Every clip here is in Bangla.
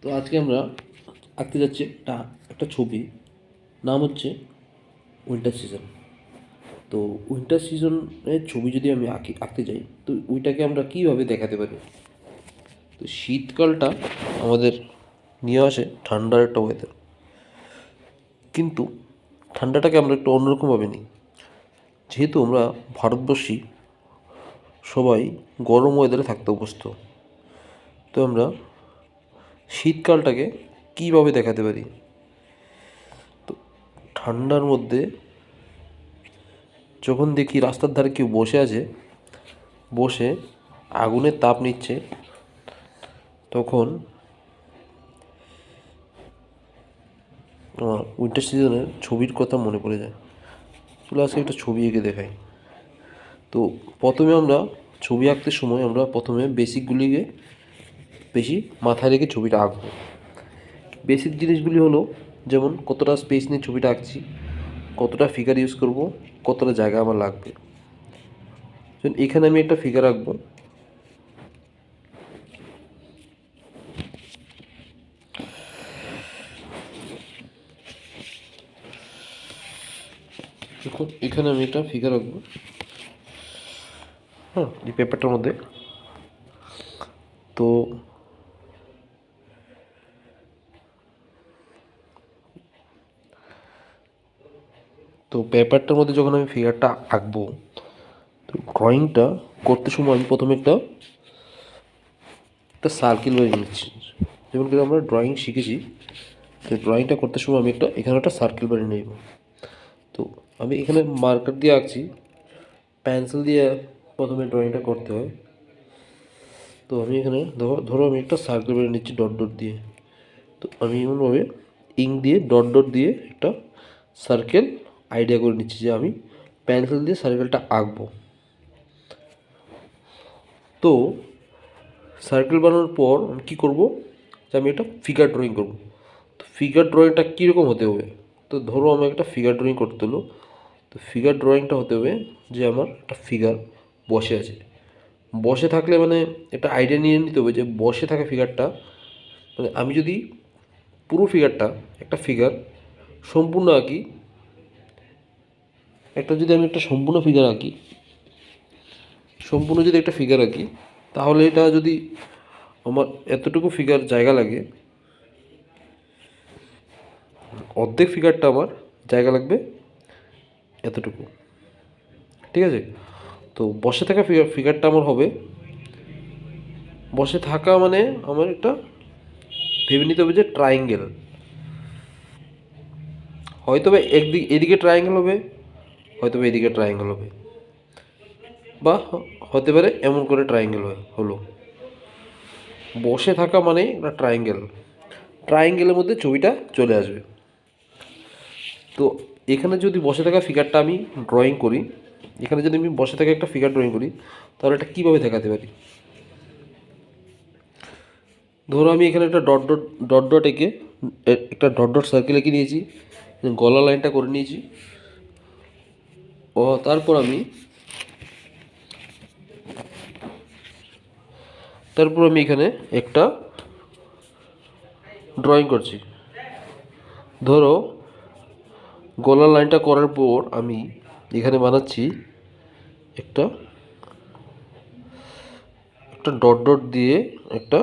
তো আজকে আমরা আঁকতে যাচ্ছি একটা একটা ছবি, নাম হচ্ছে উইন্টার সিজন। তো উইন্টার সিজনের ছবি যদি আমি আঁকতে যাই, তো ওইটাকে আমরা কীভাবে দেখাতে পারি? তো শীতকালটা আমাদের নিয়ে আসে ঠান্ডার একটা ওয়েদার, কিন্তু ঠান্ডাটাকে আমরা একটু অন্যরকমভাবে নিই। যেহেতু আমরা ভারতবর্ষী সবাই গরম ওয়েদারে থাকতে অভ্যস্ত, তো আমরা শীতকালটাকে কীভাবে দেখাতে পারি? তো ঠান্ডার মধ্যে যখন দেখি রাস্তার ধারে কেউ বসে আছে, বসে আগুনের তাপ নিচ্ছে, তখন আমার উইন্টার সিজনের ছবির কথা মনে পড়ে যায়। চলো আজকে একটা ছবি এঁকে দেখাই। তো প্রথমে আমরা ছবি আঁকতে সময় আমরা প্রথমে বেসিকগুলিকে বেশি মাথায় রেখে ছবিটা আঁকবো। বেসিক জিনিসগুলি হলো, যেমন কতটা স্পেস নিয়ে ছবিটা আঁকছি, কতটা ফিগার ইউজ করব, কতটা জায়গা আমার লাগবে। যেমন এখানে আমি একটা ফিগার আঁকবো। দেখুন এখানে আমি একটা ফিগার আঁকবো, হ্যাঁ, এই পেপারটার মধ্যে। তো তো পেপারটার মধ্যে যখন আমি ফিগারটা আঁকবো, তো ড্রয়িংটা করতে সময় আমি প্রথমে একটা একটা সার্কেল বানিয়ে নিচ্ছি। যেমন করে আমরা ড্রয়িং শিখেছি, তো ড্রয়িংটা করতে সময় আমি এখানে একটা সার্কেল বানিয়ে নেব। তো আমি এখানে মার্কার দিয়ে আঁকছি, পেন্সিল দিয়ে প্রথমে ড্রয়িংটা করতে হয়। তো আমি এখানে ধরো আমি একটা সার্কেল বানিয়ে নিচ্ছি ডট ডট দিয়ে। তো আমি এমনভাবে ইঙ্ক দিয়ে ডট ডট দিয়ে একটা সার্কেল আইডিয়া করে নিচ্ছি যে আমি পেন্সিল দিয়ে সার্কেলটা আঁকবো। তো সার্কেল বানানোর পর আমি কী করবো, যে আমি একটা ফিগার ড্রয়িং করব। তো ফিগার ড্রয়িংটা কীরকম হতে হবে? তো ধরো আমি একটা ফিগার ড্রয়িং করতে হলো। তো ফিগার ড্রয়িংটা হতে হবে যে আমার একটা ফিগার বসে আছে। বসে থাকলে মানে একটা আইডিয়া নিয়ে নিতে হবে যে বসে থাকা ফিগারটা, মানে আমি যদি পুরো ফিগারটা একটা ফিগার সম্পূর্ণ আঁকি, একটা সম্পূর্ণ ফিগার আঁকি, সম্পূর্ণ যদি একটা ফিগার আঁকি, তাহলে এটা যদি আমার এতটুকু ফিগার জায়গা লাগে, অর্ধেক ফিগারটা আমার জায়গা লাগবে এতটুকু, ঠিক আছে? তো বসে থাকা ফিগারটা আমার হবে, বসে থাকা মানে আমার একটা ভেবে নিতে হবে যে ট্রায়াঙ্গেল, হয়তো বা এদিকে ট্রায়াঙ্গেল হবে, হয়তো বা এদিকে ট্রায়াঙ্গেল হবে, বা হতে পারে এমন করে ট্রায়াঙ্গেল হলো। বসে থাকা মানে একটা ট্রায়াঙ্গেল, ট্রায়াঙ্গেলের মধ্যে ছবিটা চলে আসবে। তো এখানে যদি বসে থাকা ফিগারটা আমি ড্রয়িং করি, এখানে যদি আমি বসে থাকা একটা ফিগার ড্রয়িং করি, তাহলে এটা কীভাবে দেখাতে পারি? ধরো আমি এখানে একটা ডট ডট ডট ডট এঁকে একটা ডট ডট সার্কেল এঁকে নিয়েছি, গলা লাইনটা করে নিয়েছি। ও তারপর আমি এখানে একটা ড্রয়িং করছি। ধরো গলার লাইনটা করার পর আমি এখানে বানাচ্ছি একটা একটা ডট ডট দিয়ে একটা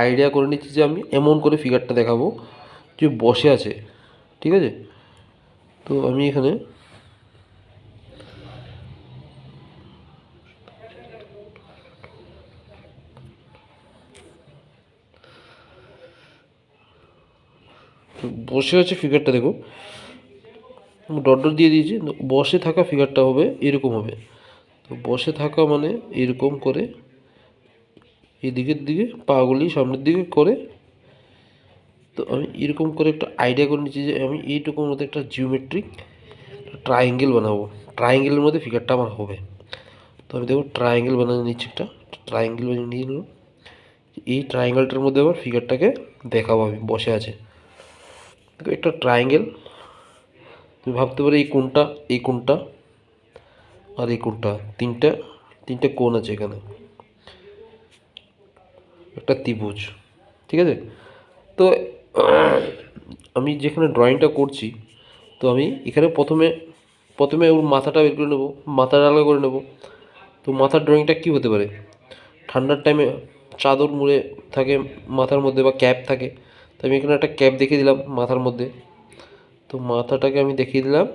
আইডিয়া করে নিচ্ছি যে আমি এমন করে ফিগারটা দেখাবো যে বসে আছে, ঠিক আছে? তো আমি এখানে বসে আছে ফিগারটা, দেখো ডট ডট দিয়ে দিয়েছি। বসে থাকা ফিগারটা হবে এরকম হবে। তো বসে থাকা মানে এরকম করে এদিকের দিকে পাগুলি সামনের দিকে করে, তো আমি এরকম করে একটা আইডিয়া করে নিচ্ছি যে আমি এইটুকুর মধ্যে একটা জিওমেট্রিক ট্রায়াঙ্গেল বানাবো, ট্রায়াঙ্গেলের মধ্যে ফিগারটা আমার হবে। তো আমি দেখো ট্রায়াঙ্গেল বানিয়ে নিচ্ছি, একটা ট্রায়াঙ্গেল বানিয়ে নিয়ে নিলাম। এই ট্রায়াঙ্গেলটার মধ্যে আমার ফিগারটাকে দেখাবো আমি বসে আছে। দেখো একটা ট্রায়াঙ্গেল, তুমি ভাবতে পারো এই কোণটা আর এই কোণটা, তিনটে কোণ আছে এখানে, একটা ত্রিভুজ, ঠিক আছে। তো আমি যেখানে ড্রয়িংটা করছি, তো আমি এখানে প্রথমে প্রথমে ওর মাথাটা বের করে নেবো, মাথাটা আলাদা করে নেবো। তো মাথার ড্রয়িংটা কী হতে পারে, ঠান্ডার টাইমে চাদর মুড়ে থাকে মাথার মধ্যে বা ক্যাপ থাকে, তো আমি এখানে একটা ক্যাপ দেখিয়ে দিলাম মাথার মধ্যে। তো মাথাটাকে আমি দেখিয়ে দিলাম,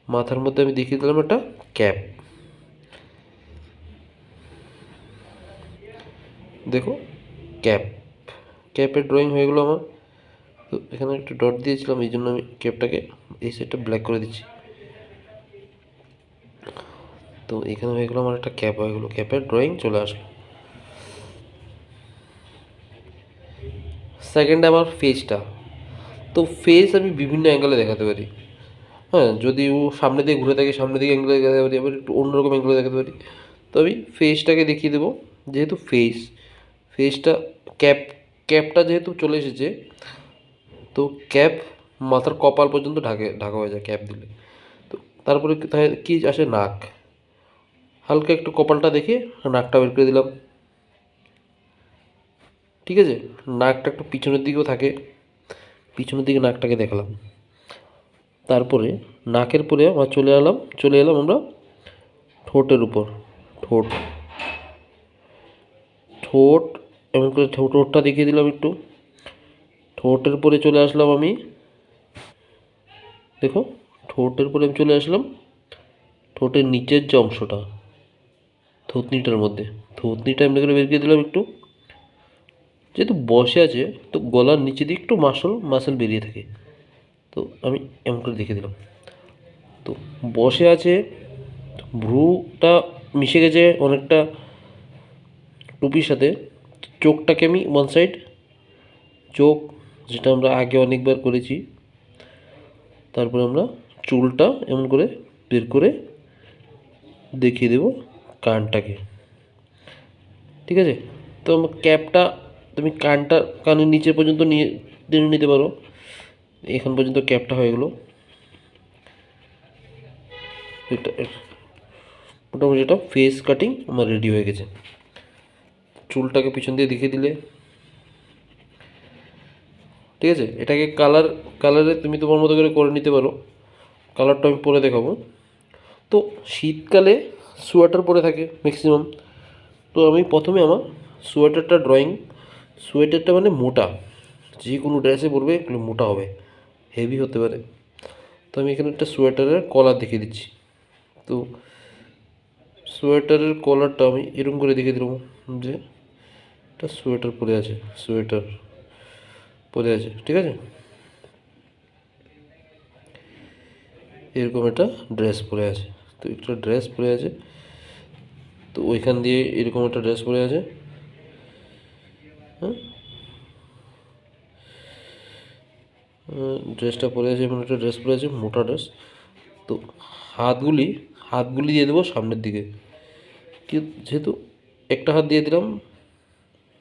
মাথার মধ্যে আমি দেখিয়ে দিলাম একটা ক্যাপ। দেখো ক্যাপ, ক্যাপের ড্রয়িং হয়ে গেলো আমার। তো এখানে একটা ডট দিয়েছিলাম, এই জন্য আমি ক্যাপটাকে এই সাইডটা ব্ল্যাক করে দিচ্ছি। তো এখানে হয়ে গেলো আমার একটা ক্যাপ হয়ে গেলো, ক্যাপের ড্রয়িং চলে আসলো। সেকেন্ড আমার ফেসটা। তো ফেস আমি বিভিন্ন অ্যাঙ্গেলে দেখাতে পারি। হ্যাঁ, যদি ও সামনে দিয়ে ঘুরে থাকে সামনে দিকে অ্যাঙ্গেলে দেখাতে পারি, আবার একটু অন্যরকম অ্যাঙ্গেলে দেখাতে পারি। তো আমি ফেসটাকে দেখিয়ে দেবো, যেহেতু ফেসটা ক্যাপ, ক্যাপটা যেহেতু চলে এসেছে, তো ক্যাপ মাথার কপাল পর্যন্ত ঢাকা হয়ে যায় ক্যাপ দিলে। তো তারপরে কি আসে, নাক, হালকা একটু কপালটা দেখে নাকটা বের করে দিলাম। ঠিক আছে, নাকটা একটু পিছনের দিকেও থাকে, পিছনের দিকে নাকটাকে দেখালাম। তারপরে নাকের পরে আমরা চলে এলাম আমরা ঠোঁটের উপর। ঠোঁট, ঠোঁট এমন করে ঠোঁটটা দেখিয়ে দিলাম একটু। ঠোঁটের পরে চলে আসলাম আমি, দেখো ঠোঁটের পরে আমি চলে আসলাম ঠোঁটের নিচের যে অংশটা, থুতনিটার মধ্যে, থুতনিটা এমনি করে বের করে দিলাম একটু। যেহেতু বসে আছে, তো গলার নিচে দিয়ে একটু মাসল বেরিয়ে থাকে, তো আমি এমন করে দেখে দিলাম। তো বসে আছে, ভ্রুটা মিশে গেছে অনেকটা টুপির সাথে। চোখটাকে আমি ওয়ান সাইড, চোখ যেটা আমরা আগে অনেকবার করেছি। তারপরে আমরা চুলটা এমন করে বের করে দেখিয়ে দেব কানটাকে। ঠিক আছে, তো আমার ক্যাপটা তুমি কানের নিচে পর্যন্ত নিয়ে টেনে নিতে পারো। এখান পর্যন্ত ক্যাপটা হয়ে গেলো। এটা মোটামুটি এটা ফেস কাটিং আমার রেডি হয়ে গেছে। চুলটাকে পিছন দিয়ে দেখিয়ে দিলে। ঠিক আছে, এটাকে কালারে তুমি তোমার মতো করে নিতে পারো। কালারটা আমি পরে দেখাবো। তো শীতকালে সোয়েটার পরে থাকে ম্যাক্সিমাম। তো আমি প্রথমে আমার সোয়েটারটা মানে মোটা, যে কোনো ড্রেসে পরবে এগুলো মোটা হবে, হেভি হতে পারে। তো আমি এখানে একটা সোয়েটারের কলার দেখিয়ে দিচ্ছি। তো সোয়েটারের কলারটা আমি এরকম করে দেখিয়ে দিলাম যে একটা সোয়েটার পরে আছে। ঠিক আছে, এরকম একটা ড্রেস পরে আছে। তো একটা ড্রেস পরে আছে, তো ওইখান দিয়ে এরকম একটা ড্রেস পরে আছে। হ্যাঁ, ড্রেসটা পরে আছে, এমন একটা ড্রেস পরে আছে, মোটা ড্রেস। তো হাতগুলি হাতগুলি দিয়ে দেবো সামনের দিকে, কি যেহেতু একটা হাত দিয়ে দিলাম,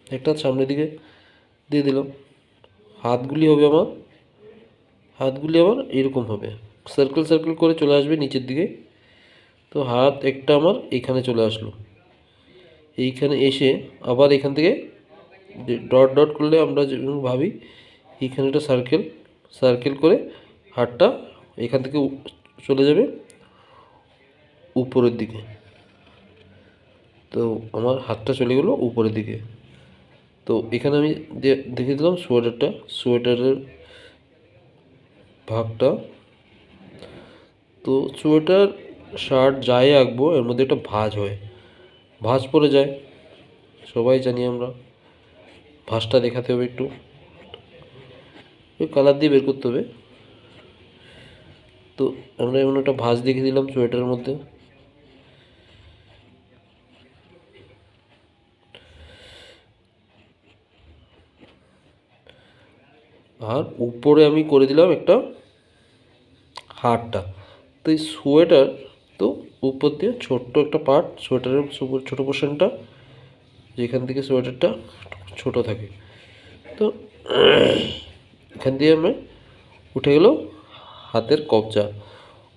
একটা হাত সামনের দিকে দিয়ে দিলাম। হাতগুলি আমার এরকম হবে, সার্কেল করে চলে আসবে নিচের দিকে। তো হাত একটা আমার এখানে চলে আসলো, এইখানে এসে আবার এখান থেকে ডট ডট করলে আমরা যেমন ভাবি, এইখানে একটা সার্কেল করে হাতটা এখান থেকে চলে যাবে উপরের দিকে। তো আমার হাতটা চলে গেলো উপরের দিকে। তো এখানে আমি দেখে দিলাম সোয়েটারের ভাগটা। তো সোয়েটার শার্ট যাই আঁকবো এর মধ্যে একটা ভাঁজ পড়ে যায়, সবাই জানি আমরা। ভাঁজটা দেখাতে হবে একটু, ওই কালার দিয়ে বের করতে হবে। তো আমরা এমন একটা ভাঁজ দেখে দিলাম সোয়েটারের মধ্যে। আর উপরে আমি করে দিলাম একটা হারটা। তো এই সোয়েটার, তো উপর দিয়ে ছোট্ট একটা পার্ট, সোয়েটারের ছোটো পোর্শনটা, যেখান থেকে সোয়েটারটা ছোট থাকে। তো এখান দিয়ে আমি উঠে গেল হাতের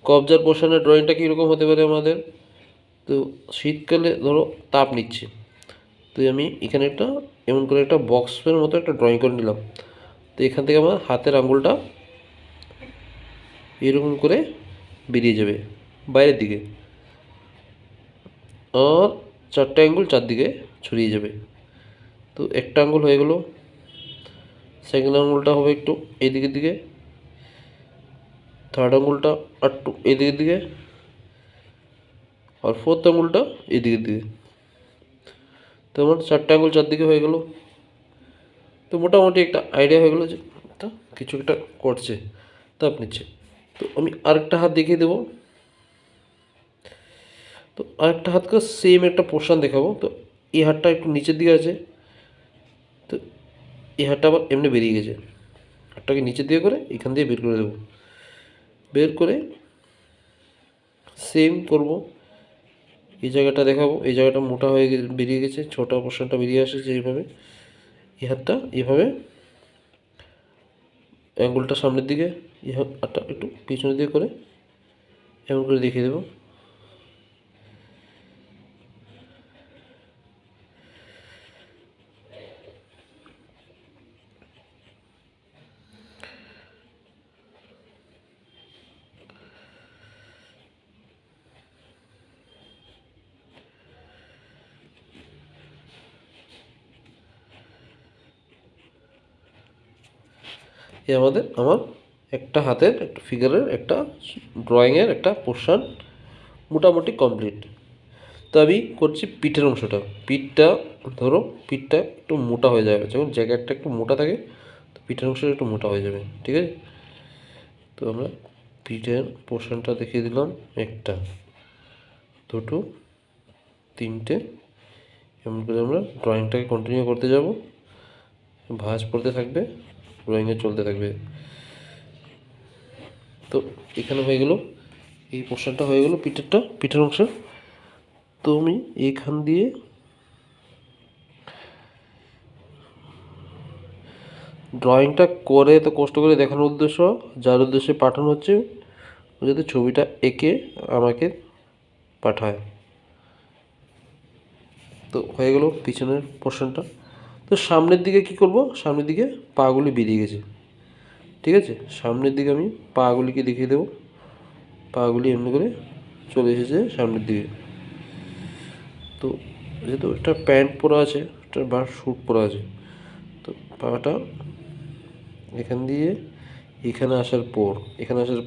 কবজার পোর্শনের ড্রয়িংটা কীরকম হতে পারে আমাদের। তো শীতকালে ধরো তাপ নিচ্ছে, তো আমি এখানে একটা এমন করে একটা বক্সের মতো একটা ড্রয়িং করে নিলাম। তো এখান থেকে আমার হাতের আঙুলটা এরকম করে বেরিয়ে যাবে বাইরের দিকে, আর চারটে আঙ্গুল চারদিকে ছড়িয়ে যাবে। তো একটা আঙ্গুল হয়ে গেল, সেকেন্ড আঙ্গুলটা হবে একটু এদিকের দিকে, থার্ড আঙ্গুলটা একটু এদিকের দিকে, আর ফোর্থ আঙ্গুলটা এদিকের দিকে। তো আমার চারটে আঙ্গুল চারদিকে হয়ে গেল। তো মোটামুটি একটা আইডিয়া হয়ে গেলো যে এটা কিছু একটা করছে, তাপ নিচ্ছে। তো আমি আরেকটা হাত দেখিয়ে দেবো। তো আরেকটা হাতকে সেম একটা পোর্শন দেখাবো। তো এই হাতটা একটু নিচের দিকে আছে, তো এই হাতটা আবার এমনি বেরিয়ে গেছে। হাতটাকে নিচের দিকে করে এখান দিয়ে বের করে দেবো। বের করে সেম করব, এই জায়গাটা দেখাবো। এই জায়গাটা মোটা হয়ে বেরিয়ে গেছে, ছোটো পোর্শনটা বেরিয়ে আসছে এইভাবে। এই হাতটা এভাবে অ্যাঙ্গুলটা সামনের দিকে, এই হাতটা একটু পিছনের দিকে করে এমন করে দেখিয়ে দেবো। এই আমার একটা হাতের একটা ফিগারের একটা ড্রয়িংয়ের একটা পোর্শন মোটামুটি কমপ্লিট। তো আমি করছি পিঠের অংশটা। পিঠটা ধরো, পিঠটা একটু মোটা হয়ে যাবে, যখন জ্যাকেটটা একটু মোটা থাকে তো পিঠের অংশটা একটু মোটা হয়ে যাবে, ঠিক আছে। তো আমরা পিঠের পোর্শনটা দেখিয়ে দিলাম, একটা, দুটো, তিনটে। এমন করে আমরা ড্রয়িংটাকে কন্টিনিউ করতে যাব, ভাঁজ পড়তে থাকবে, ড্রয়িংয়ে চলতে থাকবে। তো এখানে হয়ে গেল, এই পোর্শনটা হয়ে গেল পিঠের অংশ। তো আমি এখান দিয়ে ড্রয়িংটা করে তো কষ্ট করে দেখানোর উদ্দেশ্য, যার উদ্দেশ্যে পাঠানো হচ্ছে, ও যাতে ছবিটা এঁকে আমাকে পাঠায়। তো হয়ে গেল পিছনের পোর্শনটা। তো সামনের দিকে কি করব, সামনের দিকে পাগুলি বেরিয়ে গেছে, ঠিক আছে। সামনের দিকে আমি পাগুলিকে দেখিয়ে দেবো। পাগুলি এমনি করে চলে এসেছে সামনের দিকে। তো যেহেতু একটা প্যান্ট পরা আছে, একটা বা স্যুট পরা আছে, তো পাটা এখান দিয়ে এখানে আসার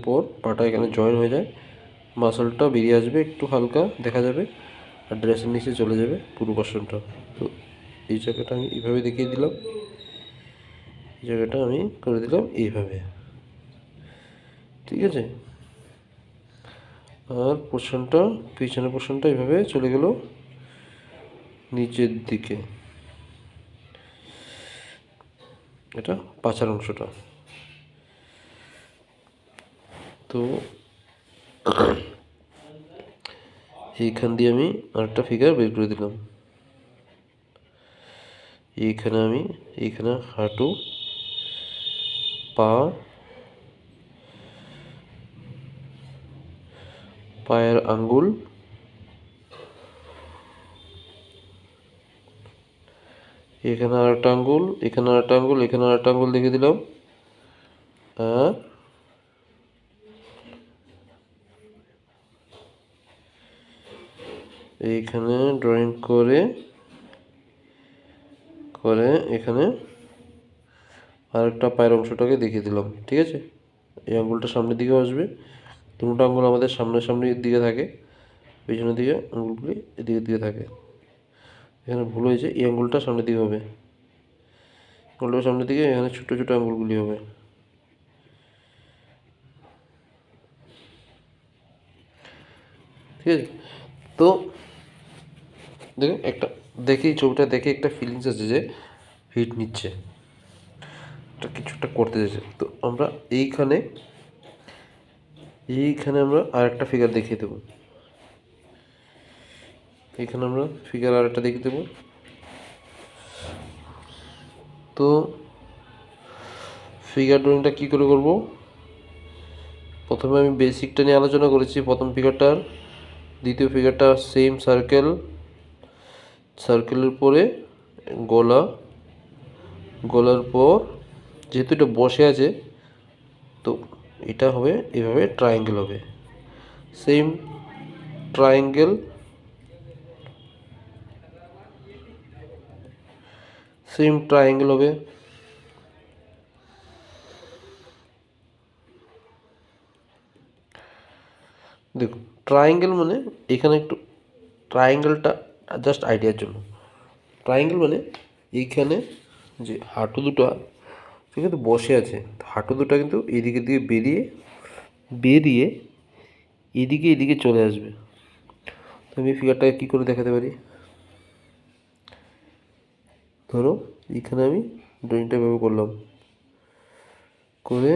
পর পাটা এখানে জয়েন হয়ে যায়, মাসলটা বেরিয়ে আসবে, একটু হালকা দেখা যাবে, আর ড্রেসের নিচে চলে যাবে পুরো পোর্শনটা। তো এই জায়গাটা আমি এইভাবে দেখিয়ে দিলাম, এই জায়গাটা আমি করে দিলাম এইভাবে, ঠিক আছে। আর পোর্শনটা, পিছনের পোর্শনটা এইভাবে চলে গেল নিচের দিকে, এটা পাছার অংশটা। তো এইখান দিয়ে আমি আরেকটা ফিগার বের করে দিলাম। এইখানে হাঁটু, পা, পায়ের আঙ্গুল, এখানে আরেকটা আঙ্গুল, এখানে আরেকটা আঙ্গুল, এখানে আরেকটা আঙ্গুল দেখিয়ে দিলাম। আর এইখানে ড্রয়িং করে এখানে আরেকটা পায়ের অংশটাকে দেখিয়ে দিলাম, ঠিক আছে। এই আঙ্গুলটা সামনের দিকে আসবে, দুটো আঙ্গুল আমাদের সামনের দিকে থাকে, পিছনের দিকে আঙ্গুলগুলি এদিকের দিকে থাকে। এখানে ভুল হয়েছে, এই আঙ্গুলটা সামনের দিকে হবে, আঙ্গুলটা সামনের দিকে, এখানে ছোটো ছোটো আঙ্গুলগুলি হবে, ঠিক আছে। তো দেখুন, দেখেই ছবিটা দেখে একটা ফিলিংস আছে যে হিট নিচ্ছে, একটা কিছু একটা করতে যাচ্ছে। তো আমরা এইখানে আমরা আরেকটা ফিগার দেখিয়ে দেবো। এইখানে আমরা ফিগার আরেকটা দেখিয়ে দেবো। তো ফিগার ড্রয়িংটা কী করে করব, প্রথমে আমি বেসিকটা নিয়ে আলোচনা করেছি, প্রথম ফিগারটার। দ্বিতীয় ফিগারটা সেম সার্কেল, সার্কেলের পরে গলা, গলার পর যেহেতু এটা বসে আছে তো এটা হবে এভাবে ট্রায়াঙ্গেল হবে, সেম ট্রায়াঙ্গেল, সেম ট্রায়াঙ্গেল হবে। দেখুন ট্রায়াঙ্গেল মানে এখানে একটু ট্রায়াঙ্গেলটা জাস্ট আইডিয়ার জন্য, ট্রায়াঙ্গেল মানে এইখানে যে হাঁটু দুটো সে কিন্তু বসে আছে, হাঁটু দুটো কিন্তু এদিকে দিয়ে বেরিয়ে বেরিয়ে এদিকে এদিকে চলে আসবে। তো আমি ফিগারটাকে কী করে দেখাতে পারি, ধরো এখানে আমি ড্রয়িংটা এভাবে করলাম, করে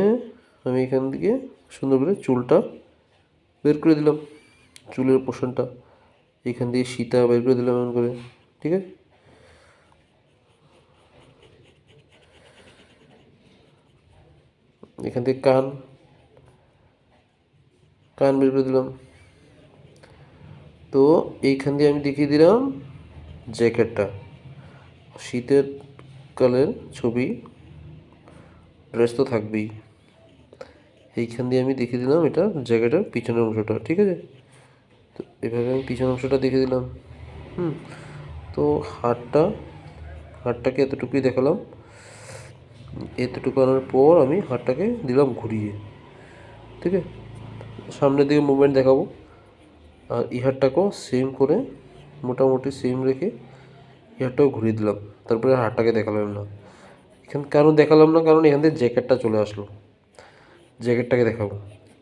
আমি এখান থেকে সুন্দর করে চুলটা বের করে দিলাম, চুলের পোর্শনটা এখান দিয়ে সীতা বের করে দিলাম এমন করে, ঠিক আছে। এখান থেকে কান, কান বের করে দিলাম। তো এইখান দিয়ে আমি দেখিয়ে দিলাম জ্যাকেটটা, শীতের কালের ছবি, ড্রেস তো থাকবেই। এইখান দিয়ে আমি দেখিয়ে দিলাম এটা জ্যাকেটের পিছনের অংশটা, ঠিক আছে। তো এভাবে আমি পিছনের অংশটা দেখিয়ে দিলাম। তো হাতটাকে এতটুকুই দেখালাম, এতটুকু আনার পর আমি হাতটাকে দিলাম ঘুরিয়ে, ঠিক আছে। সামনের দিকে মুভমেন্ট দেখাবো, আর এই হাতটাকেও সেম করে মোটামুটি সেম রেখে এই হাতটাও ঘুরিয়ে দিলাম, তারপরে হাতটাকে দেখালাম না। এখান কেন দেখালাম না, কারণ এখান থেকে জ্যাকেটটা চলে আসলো, জ্যাকেটটাকে দেখাবো।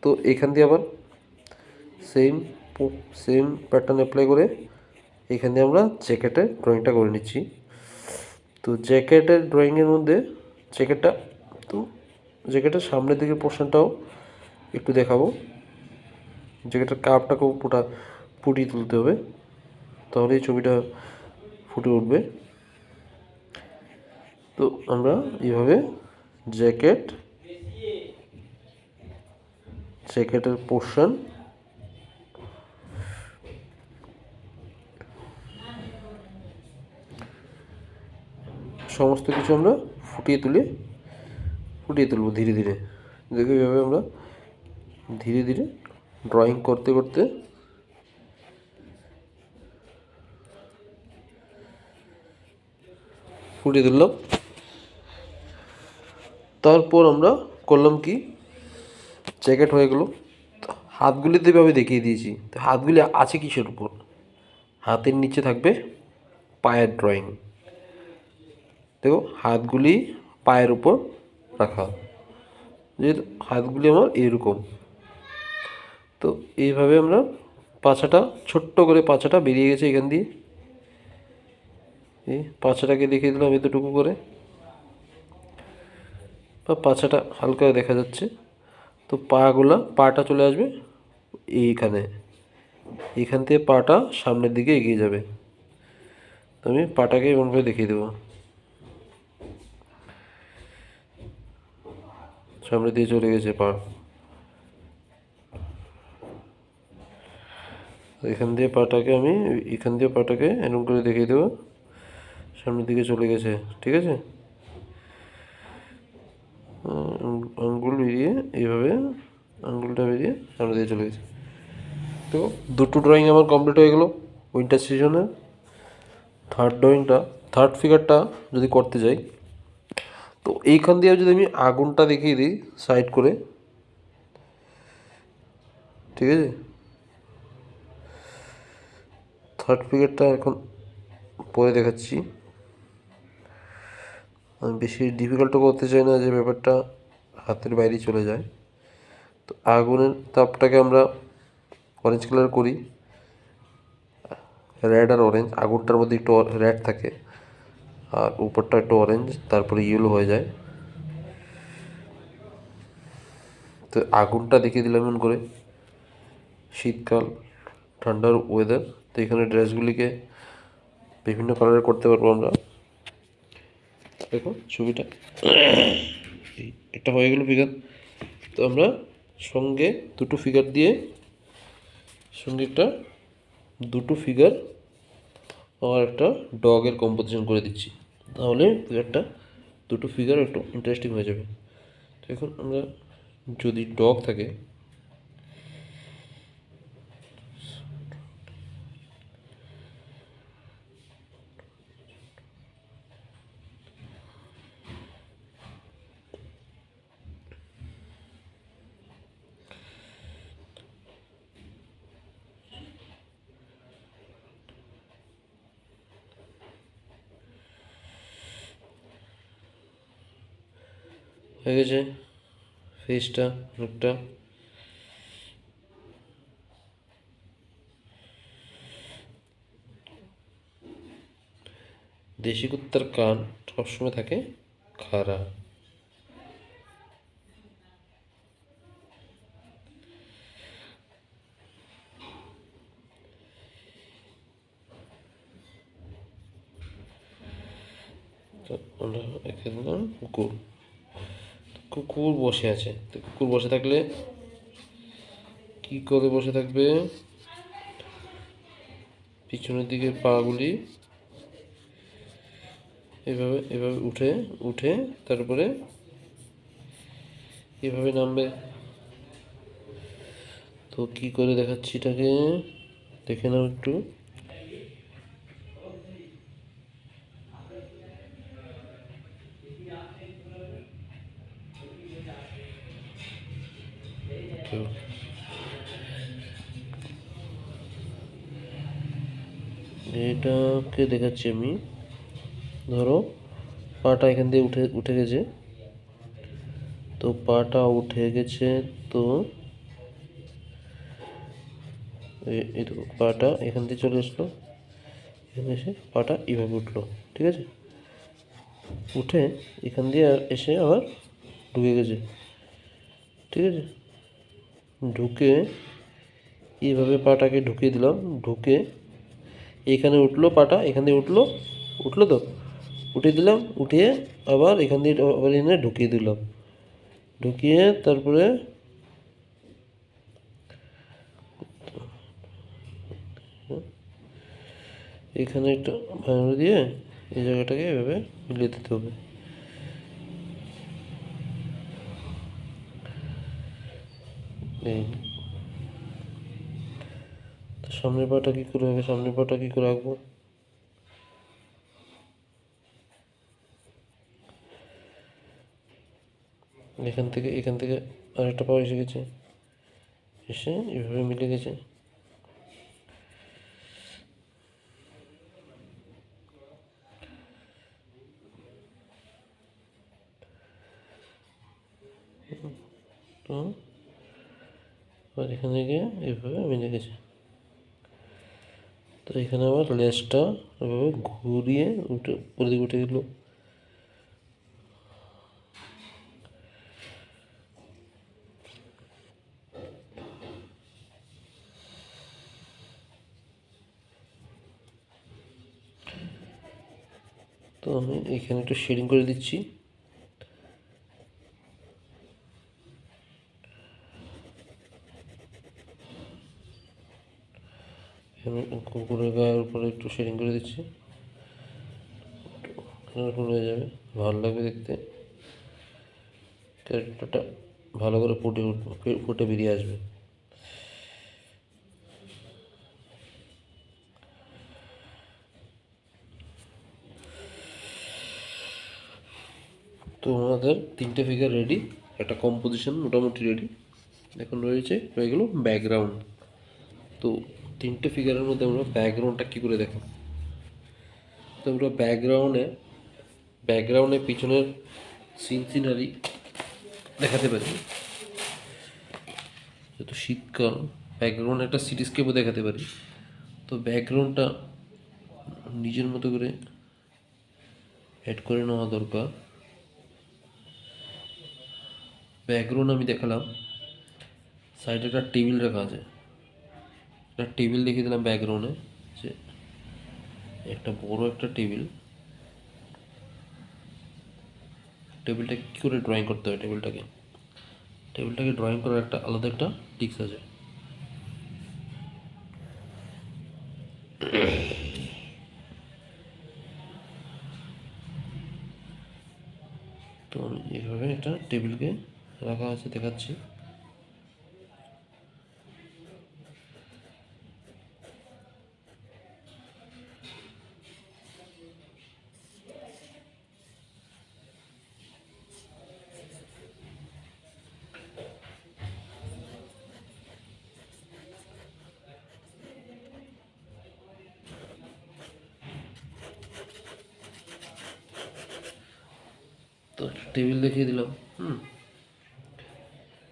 তো এখান দিয়ে আবার সেম সেম প্যাটার্ন অ্যাপ্লাই করে এখান দিয়ে আমরা জ্যাকেটের ড্রয়িংটা করে নিচ্ছি। তো জ্যাকেটের ড্রয়িংয়ের মধ্যে জ্যাকেটটা, তো জ্যাকেটের সামনের দিকের পোর্শনটাও একটু দেখাবো, জ্যাকেটের কাপটাকেও ফুটিয়ে তুলতে হবে, তাহলে এই ছবিটা ফুটে উঠবে। তো আমরা এইভাবে জ্যাকেটের পোর্শন সমস্ত কিছু আমরা ফুটিয়ে তুলবো ধীরে ধীরে। দেখো এইভাবে আমরা ধীরে ধীরে ড্রয়িং করতে করতে ফুটিয়ে তুললাম। তারপর আমরা করলাম কি, জ্যাকেট হয়ে গেল। হাতগুলিতে এভাবে দেখিয়ে দিয়েছি। তো হাতগুলি আছে কিসের উপর, হাতের নিচে থাকবে পায়ের ড্রয়িং। দেখো হাতগুলি পায়ের উপর রাখা, যেহেতু হাতগুলি আমার এরকম। তো এইভাবে আমরা পাছাটা ছোট্ট করে, পাছাটা বেরিয়ে গেছে এখান দিয়ে, এই পাছাটাকে দেখিয়ে দিলাম এতটুকু করে, বা পাছাটা হালকা দেখা যাচ্ছে। তো পাটা চলে আসবে এইখানে, এখান থেকে পাটা সামনের দিকে এগিয়ে যাবে। তো আমি পাটাকে এমনভাবে দেখিয়ে দেবো, সামনে দিয়ে চলে গেছে পা, এখান দিয়ে পাটাকে আমি এখান দিয়ে পাটাকে এরকম করে দেখিয়ে দেবো, সামনের দিকে চলে গেছে, ঠিক আছে। আঙ্গুল বেরিয়ে এইভাবে আঙ্গুলটা বেরিয়ে সামনে দিয়ে চলে গেছে। তো দুটো ড্রয়িং আমার কমপ্লিট হয়ে গেল উইন্টার সিজনে। থার্ড ফিগারটা যদি করতে যাই, তো এইখান দিয়ে যদি আমি আগুনটা দেখিয়ে দিই সাইড করে, ঠিক আছে। থার্ড ফিগারটা এখন পরে দেখাচ্ছি, আমি বেশি ডিফিকাল্টও করতে চাই না যে ব্যাপারটা হাতের বাইরে চলে যায়। তো আগুনের তাপটাকে আমরা অরেঞ্জ কালার করি, রেড আর অরেঞ্জ, আগুনটার মধ্যে একটু রেড থাকে আর উপরটা একটু অরেঞ্জ, তারপরে ইয়েলো হয়ে যায়। তো আগুনটা দেখিয়ে দিলাম এমন করে, শীতকাল ঠান্ডার ওয়েদার, তো এখানে ড্রেসগুলিকে বিভিন্ন কালারের করতে পারবো আমরা। দেখো ছবিটা এটা হয়ে গেল ফিগার। তো আমরা সঙ্গে দুটো ফিগার আবার একটা ডগের কম্পোজিশন করে দিচ্ছি, তাহলে ফিগারটা দুটো ফিগার একটু ইন্টারেস্টিং হয়ে যাবে। তো এখন আমরা যদি ডগ থাকে, হয়ে গেছে ফেসটা মুখটা। দেশি কুত্তার কান সবসময় থাকে খাড়া। তো আমরা এঁকে দিলাম কুকুর। কুকুর বসে আছে, তো কুকুর বসে থাকলে কি করে বসে থাকবে? পিছনের দিকে পাগুলি এভাবে এভাবে উঠে উঠে তারপরে এভাবে নামবে। তো কি করে দেখাচ্ছি এটাকে দেখে নাও একটু। তো এটাকে দেখাচ্ছি আমি। ধরো পাটা এখান দিয়ে উঠে উঠে গেছে, তো পাটা উঠে গেছে, তো এই তো পাটা এখান দিয়ে চলে আসলো, এখানে এসে পাটা এইভাবে উঠলো, ঠিক আছে? উঠে এখান দিয়ে এসে আবার ঢুকে গেছে, ঠিক আছে? ঢুকে এইভাবে পাটাকে ঢুকিয়ে দিলাম, ঢুকে এখানে উঠলো, পাটা এখান দিয়ে উঠলো, উঠলো তো উঠিয়ে দিলাম, উঠিয়ে আবার এখান দিয়ে আবার এনে ঢুকিয়ে দিলাম, ঢুকিয়ে তারপরে এখানে একটা ভাঙড় দিয়ে এই জায়গাটাকে এভাবে মিলিয়ে দিতে হবে। এই তো সামনের পাটা কী করে হবে, সামনের পাটা কী করে আঁকবো? এখান থেকে আরেকটা পা এসে গেছে, এসে এভাবে মিলে গেছে। তো আবার এখান থেকে এভাবে মিলে গেছে। তো এখানে আবার লেজটা এভাবে ঘুরিয়ে উঠে উপর দিকে উঠে গেল। তো আমি এখানে একটু শেডিং করে দিচ্ছি। আমি কুকুরের গায়ের উপরে একটু শেডিং করে দিচ্ছি, কালারফুল হয়ে যাবে, ভালো লাগবে দেখতে, ক্যারেক্টারটা ভালো করে ফুটে বেরিয়ে আসবে। তো আমাদের তিনটে ফিগার রেডি, একটা কম্পোজিশন মোটামুটি রেডি। এখন রয়ে গেল ব্যাকগ্রাউন্ড। তো তিনটে ফিগারের মধ্যে আমরা ব্যাকগ্রাউন্ডটা কী করে দেখো? তো আমরা ব্যাকগ্রাউন্ডে পিছনের সিনারি দেখাতে পারি, যেহেতু শীতকাল ব্যাকগ্রাউন্ডে একটা সিটিস্কেপও দেখাতে পারি। তো ব্যাকগ্রাউন্ডটা নিজের মতো করে অ্যাড করে নেওয়া দরকার। ব্যাকগ্রাউন্ড আমি দেখালাম, সাইডে একটা টেবিল রাখা আছে, একটা টেবিল দেখিয়ে দিলাম ব্যাকগ্রাউন্ডে, যে একটা বড় একটা টেবিলটা কী করে ড্রয়িং করতে হয়, টেবিলটাকে ড্রয়িং করার একটা আলাদা একটা টিক্স আছে। তো আমি এইভাবে একটা টেবিলকে রাখা আছে দেখাচ্ছি। তো টেবিল দেখিয়ে দিলাম।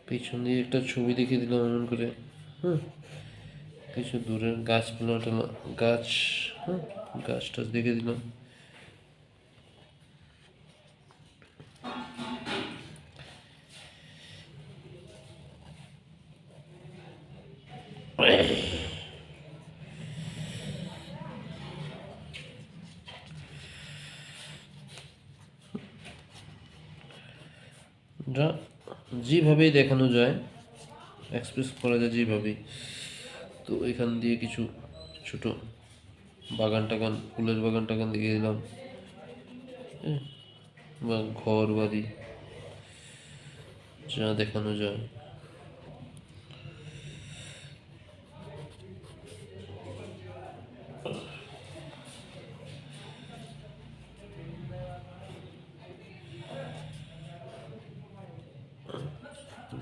পিছন দিয়ে একটা ছবি দেখিয়ে দিলাম এমন করে। কিছু দূরের গাছপালা টালা গাছ, গাছ টাছ দেখিয়ে দিলাম। যা যেভাবেই দেখানো যায়, এক্সপ্রেস করা যায় যেভাবেই। তো এখান দিয়ে কিছু ছোট বাগান টাগান, ফুলের বাগান টাগান দেখিয়ে দিলাম, বা ঘর বাড়ি যা দেখানো যায়।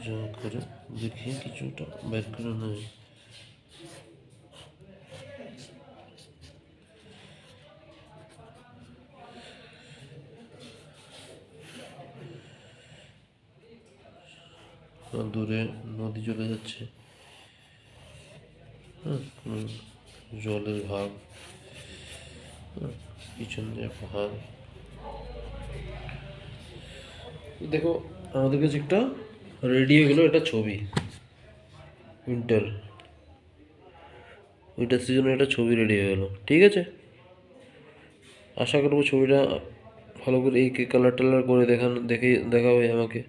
যা করে দেখিয়ে কিছুটা বের করে নেয়। দূরে নদী চলে যাচ্ছে, জলের ভাগ, পিছন দিয়ে পাহাড়। দেখো আমাদের কাছে একটা রেডি হয়ে গেলো একটা ছবি। উইন্টার উইন্টার সিজনে একটা ছবি রেডি হয়ে গেলো। ঠিক আছে, আশা করবো ছবিটা ভালো করে এই কালার টালার করে দেখে দেখাবে আমাকে।